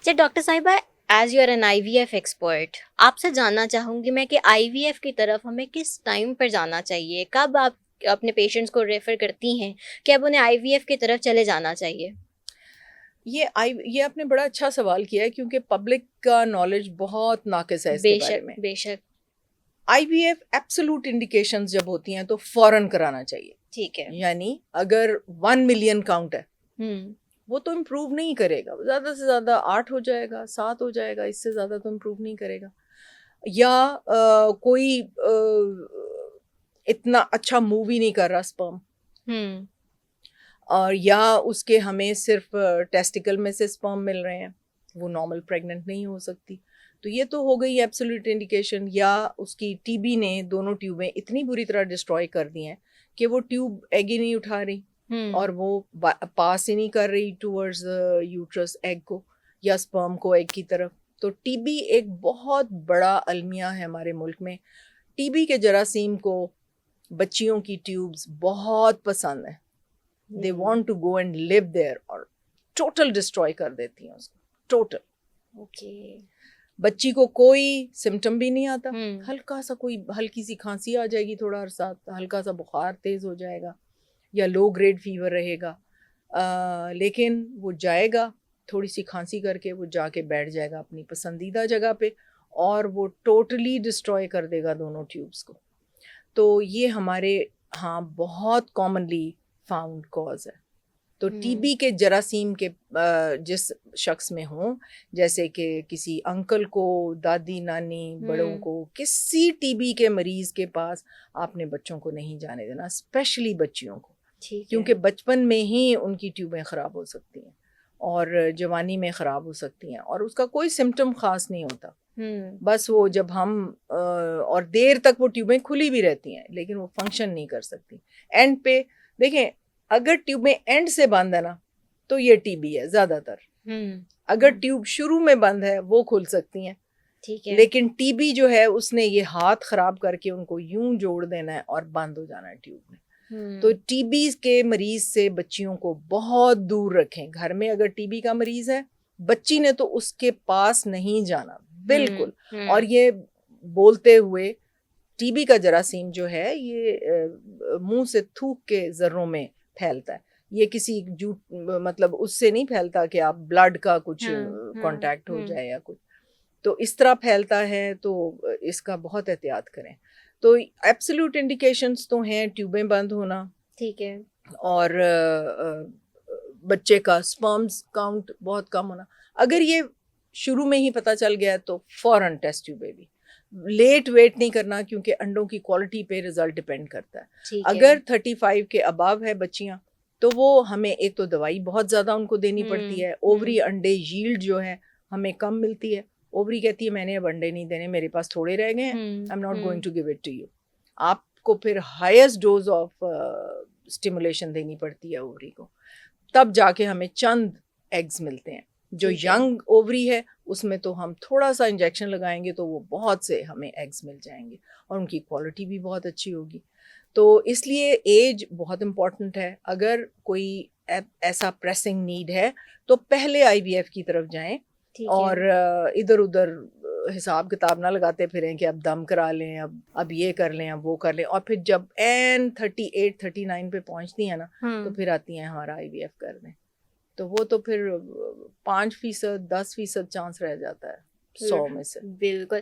اچھا ڈاکٹر صاحبہ، as you are an I V F expert, آپ سے جاننا چاہوں گی میں کہ آئی وی ایف کی طرف ہمیں کس ٹائم پر جانا چاہیے؟ کب آپ اپنے پیشنٹس کو ریفر کرتی ہیں کہ اب انہیں آئی وی ایف کی طرف چلے جانا چاہیے؟ یہ آپ نے بڑا اچھا سوال کیا ہے، کیونکہ پبلک کا نالج بہت ناقص ہے اس کے بے بارے میں. شک بے شک. آئی وی ایف ایبسولوٹ انڈیکیشنز جب ہوتی ہیں تو فوراً کرانا چاہیے. ٹھیک ہے. یعنی اگر 1 ملین کاؤنٹ ہے وہ تو امپروو نہیں کرے گا، زیادہ سے زیادہ 8 ہو جائے گا، 7 ہو جائے گا، اس سے زیادہ تو امپروو نہیں کرے گا. یا کوئی اتنا اچھا موو ہی نہیں کر رہا اسپرم، اور یا اس کے ہمیں صرف ٹیسٹیکل میں سے اسپرم مل رہے ہیں، وہ نارمل پریگننٹ نہیں ہو سکتی، تو یہ تو ہو گئی ایبسولوٹ انڈیکیشن. یا اس کی ٹی بی نے دونوں ٹیوبیں اتنی بری طرح ڈسٹروائے کر دی ہیں کہ وہ ٹیوب ایگ ہی نہیں اٹھا رہی اور وہ پاس ہی نہیں کر رہی ٹورڈز یوٹرس ایگ کو یا اسپرم کو ایگ کی طرف. تو ٹی بی ایک بہت بڑا المیہ ہے ہمارے ملک میں. ٹی بی کے جراثیم کو بچیوں کی ٹیوبز بہت پسند ہیں. They want to go and live there اور ٹوٹل ڈسٹروائے کر دیتی ہیں اس کو ٹوٹل. اوکے. بچی کو کوئی سمٹم بھی نہیں آتا، ہلکا سا کوئی ہلکی سی کھانسی آ جائے گی، تھوڑا عرصہ ہلکا سا بخار تیز ہو جائے گا یا لو گریڈ فیور رہے گا، لیکن وہ جائے گا تھوڑی سی کھانسی کر کے وہ جا کے بیٹھ جائے گا اپنی پسندیدہ جگہ پہ اور وہ ٹوٹلی ڈسٹروائے کر دے گا دونوں ٹیوبس کو. تو یہ ہمارے ہاں بہت کامنلی فاؤنڈ کاز ہے. تو ٹی بی کے جراثیم کے جس شخص میں ہوں، جیسے کہ کسی انکل کو، دادی نانی بڑوں کو، کسی ٹی بی کے مریض کے پاس آپ نے بچوں کو نہیں جانے دینا، اسپیشلی بچیوں کو، کیونکہ بچپن میں ہی ان کی ٹیوبیں خراب ہو سکتی ہیں اور جوانی میں خراب ہو سکتی ہیں اور اس کا کوئی سمٹم خاص نہیں ہوتا. بس وہ جب ہم اور دیر تک وہ ٹیوبیں کھلی بھی رہتی ہیں لیکن وہ فنکشن نہیں کر سکتی. اینڈ پہ دیکھیں، اگر ٹیوبیں اینڈ سے بند ہے نا تو یہ ٹی بی ہے زیادہ تر. اگر ٹیوب شروع میں بند ہے وہ کھل سکتی ہیں، لیکن ٹی بی جو ہے اس نے یہ ہاتھ خراب کر کے ان کو یوں جوڑ دینا ہے اور بند ہو جانا ہے ٹیوب میں. تو ٹی بی کے مریض سے بچیوں کو بہت دور رکھیں. گھر میں اگر ٹی بی کا مریض ہے، بچی نے تو اس کے پاس نہیں جانا بالکل. اور یہ بولتے ہوئے ٹی بی کا جراثیم جو ہے یہ منہ سے تھوک کے ذروں میں پھیلتا ہے. یہ کسی مطلب اس سے نہیں پھیلتا کہ آپ بلڈ کا کچھ کانٹیکٹ ہو جائے یا کچھ، تو اس طرح پھیلتا ہے. تو اس کا بہت احتیاط کریں. تو ایبسولوٹ انڈیکیشنز تو ہیں ٹیوبیں بند ہونا، ٹھیک ہے، اور بچے کا اسپرمز کاؤنٹ بہت کم ہونا. اگر یہ شروع میں ہی پتہ چل گیا تو فوراً test tube baby. Late wait نہیں کرنا کیونکہ انڈوں کی کوالٹی پہ رزلٹ ڈپینڈ کرتا ہے. اگر 35 کے ابو ہے بچیاں تو وہ ہمیں ایک تو دوائی بہت زیادہ ان کو دینی پڑتی ہے. اووری انڈے ییلڈ جو ہے ہمیں کم ملتی ہے. اووری کہتی ہے میں نے اب انڈے نہیں دینے، میرے پاس تھوڑے رہ گئے ہیں، I am not going to give it to you. آپ کو پھر ہائیسٹ ڈوز آف اسٹیمولیشن دینی پڑتی ہے اووری کو، تب جا کے ہمیں چند ایگز ملتے ہیں. جو ینگ اووری ہے اس میں تو ہم تھوڑا سا انجیکشن لگائیں گے تو وہ بہت سے ہمیں ایگز مل جائیں گے اور ان کی کوالٹی بھی بہت اچھی ہوگی. تو اس لیے ایج بہت امپورٹنٹ ہے. اگر کوئی ایسا پریسنگ نیڈ ہے تو پہلے آئی وی ایف کی طرف جائیں اور ادھر ادھر حساب کتاب نہ لگاتے پھریں کہ اب دم کرا لیں، اب یہ کر لیں، اب وہ کر لیں، اور پھر جب این 38 39 پہ پہنچتی ہیں نا تو پھر آتی ہیں ہمارا آئی وی ایف کر دیں. تو وہ تو پھر 5% 10% چانس رہ جاتا ہے 100 میں سے. بالکل.